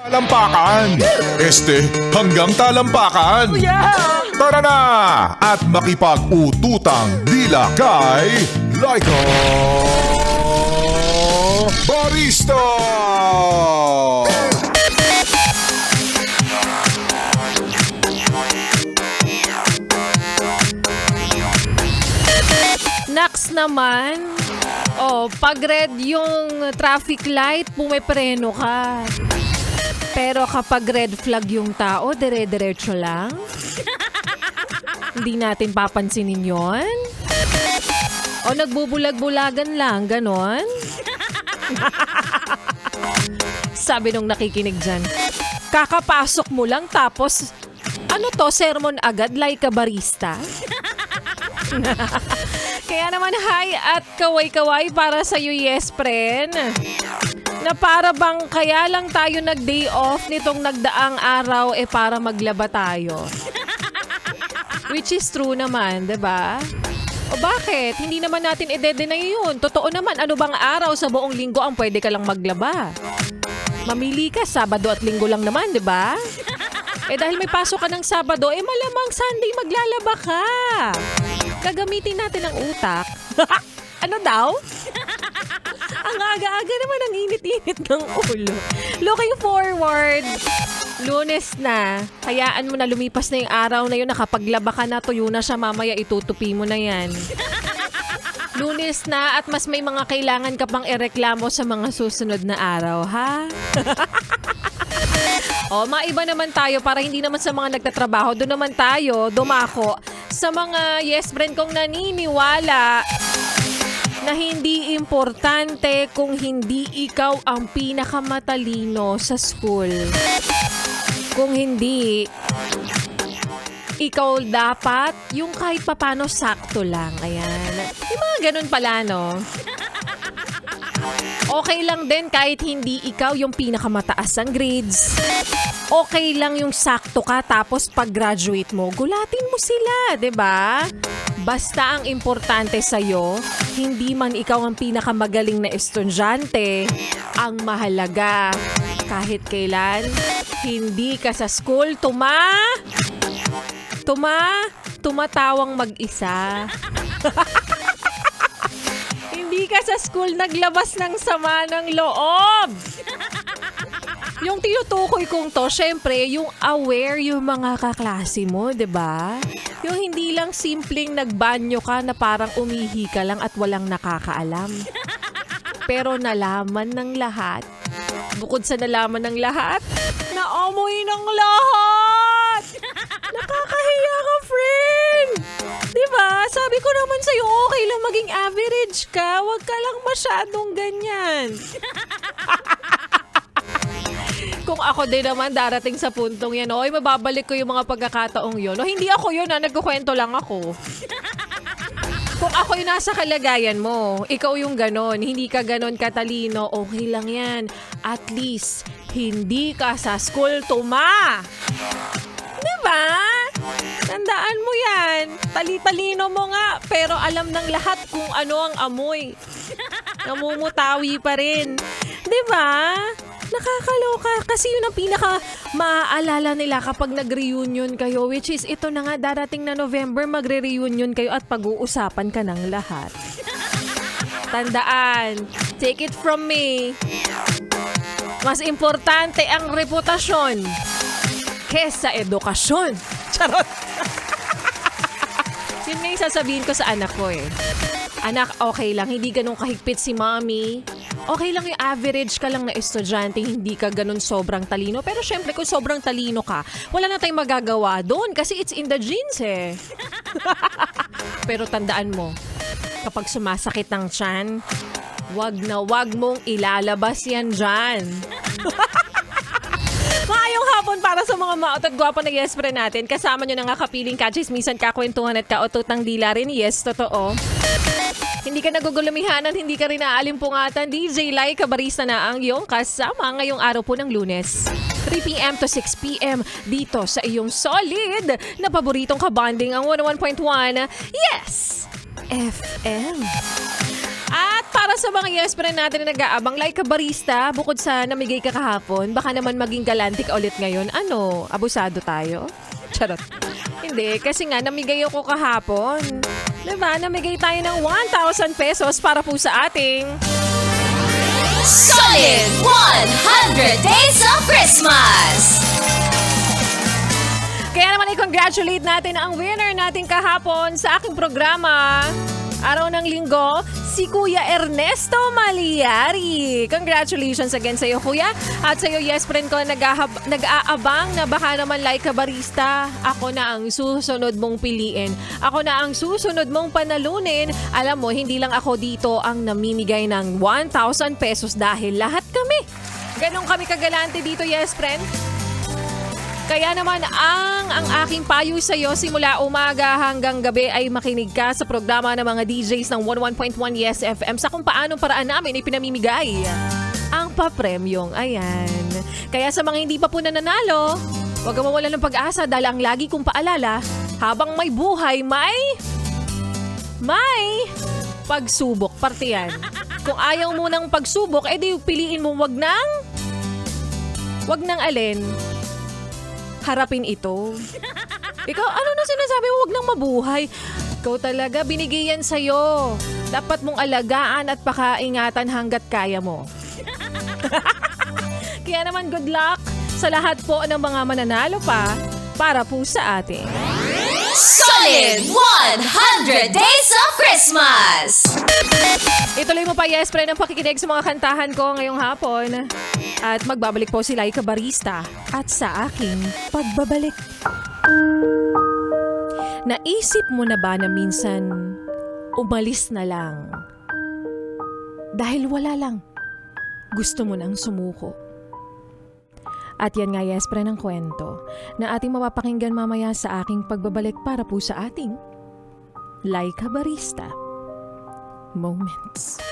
Talampakan! Hanggang talampakan! Tara na! At makipag-ututang dila kay Laika Barista! Next naman, pag red yung traffic light, pumipreno ka. Pero kapag red flag yung tao, dire-diretso lang. Hindi natin papansinin yon. O nagbubulag-bulagan lang, ganon. Sabi nung nakikinig dyan, kakapasok mo lang tapos, sermon agad like a barista? Kaya naman hi at kaway-kaway para sa'yo, yes, friend. Na para bang kaya lang tayo nag-day off nitong nagdaang araw para maglaba tayo. Which is true naman, 'di ba? O bakit? Hindi naman natin i-deny yun. Totoo naman, ano bang araw sa buong linggo ang pwede ka lang maglaba? Mamili ka, Sabado at Linggo lang naman, 'di ba? Dahil may pasok ka ng Sabado, malamang Sunday maglalaba ka. Gagamitin natin ang utak. Ano daw? Ang aga-aga naman ang init-init ng ulo. Looking forward. Lunes na. Hayaan mo na lumipas na yung araw na yun. Nakapaglaba ka na, tuyo na siya. Mamaya itutupi mo na yan. Lunes na at mas may mga kailangan ka pang ireklamo sa mga susunod na araw, ha? Maiba naman tayo para hindi naman sa mga nagtatrabaho. Doon naman tayo, dumako. Sa mga yes friend kong naniniwala na hindi importante kung hindi ikaw ang pinakamatalino sa school. Kung hindi, ikaw dapat yung kahit papano sakto lang. Ayan. Yung mga ganun pala, no? Okay lang din kahit hindi ikaw yung pinakamataas ang grades. Okay lang yung sakto ka tapos pag-graduate mo, gulatin mo sila, 'di ba? Basta ang importante sa'yo, hindi man ikaw ang pinakamagaling na estudyante, ang mahalaga, kahit kailan, hindi ka sa school tumatawang mag-isa. Hindi ka sa school naglabas ng sama ng loob. Yung tinutukoy kong to, syempre, yung aware yung mga kaklase mo, 'di ba? Yung hindi lang simpleng nagbanyo ka na parang umihi ka lang at walang nakakaalam. Pero nalaman ng lahat. Bukod sa nalaman ng lahat, naamoy ng lahat! Nakakahiya ka, friend! 'Di ba? Sabi ko naman sa'yo, okay lang maging average ka. Huwag ka lang masyadong ganyan. Kung ako din naman darating sa puntong yan, mababalik ko yung mga pagkakataong yun. Hindi ako yun, nagkukwento lang ako. Kung ako yung nasa kalagayan mo, ikaw yung ganon, hindi ka ganon katalino, okay lang yan. At least, hindi ka sa school diba? Tandaan mo yan. Tali-talino mo nga, pero alam ng lahat kung ano ang amoy. Namumutawi pa rin. Diba? Nakakaloka kasi yun ang pinaka maaalala nila kapag nag-reunion kayo, which is ito na nga darating na November, magre-reunion kayo at pag-uusapan ka ng lahat. Tandaan, take it from me. Mas importante ang reputasyon kesa edukasyon. Charot! Yun na yung sasabihin ko sa anak ko Anak, okay lang, hindi ganun kahigpit si mommy. Okay lang yung average ka lang na estudyante, hindi ka ganun sobrang talino. Pero syempre kung sobrang talino ka, wala na tayong magagawa doon kasi it's in the genes Pero tandaan mo, kapag sumasakit ng tiyan, wag na wag mong ilalabas yan dyan. Maayong hapon para sa mga maot at gwapo na yes friend natin. Kasama nyo na nga kapiling kachismisan, kakwentuhan at kaotutang dila rin. Yes, totoo. Hindi ka nagugulumihanan, hindi ka rin naalimpungatan. DJ Laika Barista na ang iyong kasama ngayong araw po ng Lunes. 3 p.m. to 6 p.m. dito sa iyong solid na paboritong kabanding ang 101.1 Yes! FM. At para sa mga yes friend natin na nag-aabang, like ka barista, bukod sa namigay ka kahapon, baka naman maging galante ka ulit ngayon. Ano, abusado tayo? Charot. Hindi, kasi nga namigay ako kahapon. Diba, namigay tayo ng 1,000 pesos para po sa ating Solid 100 Days of Christmas! Kaya naman i-congratulate natin ang winner natin kahapon sa aking programa. Araw ng linggo, si Kuya Ernesto Maliari. Congratulations again sa iyo, Kuya. At sa iyo, yes friend ko, nag-aabang na baka naman like ka barista. Ako na ang susunod mong piliin. Ako na ang susunod mong panalunin. Alam mo, hindi lang ako dito ang namimigay ng 1,000 pesos dahil lahat kami. Ganon kami kagalante dito, yes friend. Kaya naman ang aking payo sa iyo simula umaga hanggang gabi ay makinig ka sa programa ng mga DJs ng 11.1 Yes FM sa kung paano paraan namin ipinamimigay ang papremyong. Ayan. Kaya sa mga hindi pa po nananalo, huwag kang mawala ng pag-asa dahil ang lagi kong paalala, habang may buhay, may pagsubok. Parte yan. Kung ayaw mo ng pagsubok, edi piliin mo wag nang alin. Harapin ito. Ikaw, ano na sinasabi mo? Huwag nang mabuhay. Ikaw talaga, binigay yan sa'yo. Dapat mong alagaan at pakaingatan hanggat kaya mo. Kaya naman, good luck sa lahat po ng mga mananalo pa para po sa atin. Solid 100 Days of Christmas! Ituloy mo pa, yes, friend, ang pakikinig sa mga kantahan ko ngayong hapon. At magbabalik po si Laika Barista at sa aking pagbabalik. Naisip mo na ba na minsan umalis na lang? Dahil wala lang. Gusto mo nang sumuko. At yan nga, yes, friend, ang kwento na ating mapapakinggan mamaya sa aking pagbabalik para po sa ating Laika Barista Moments.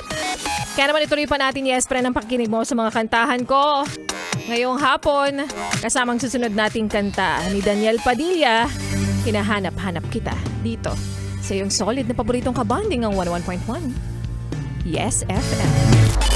Kaya naman ituloy pa natin, yes, friend, ang pakikinig mo sa mga kantahan ko ngayong hapon. Kasamang susunod nating kanta ni Daniel Padilla, Hinahanap-hanap kita, dito sa iyong solid na paboritong kabanding ang 11.1 Yes FM.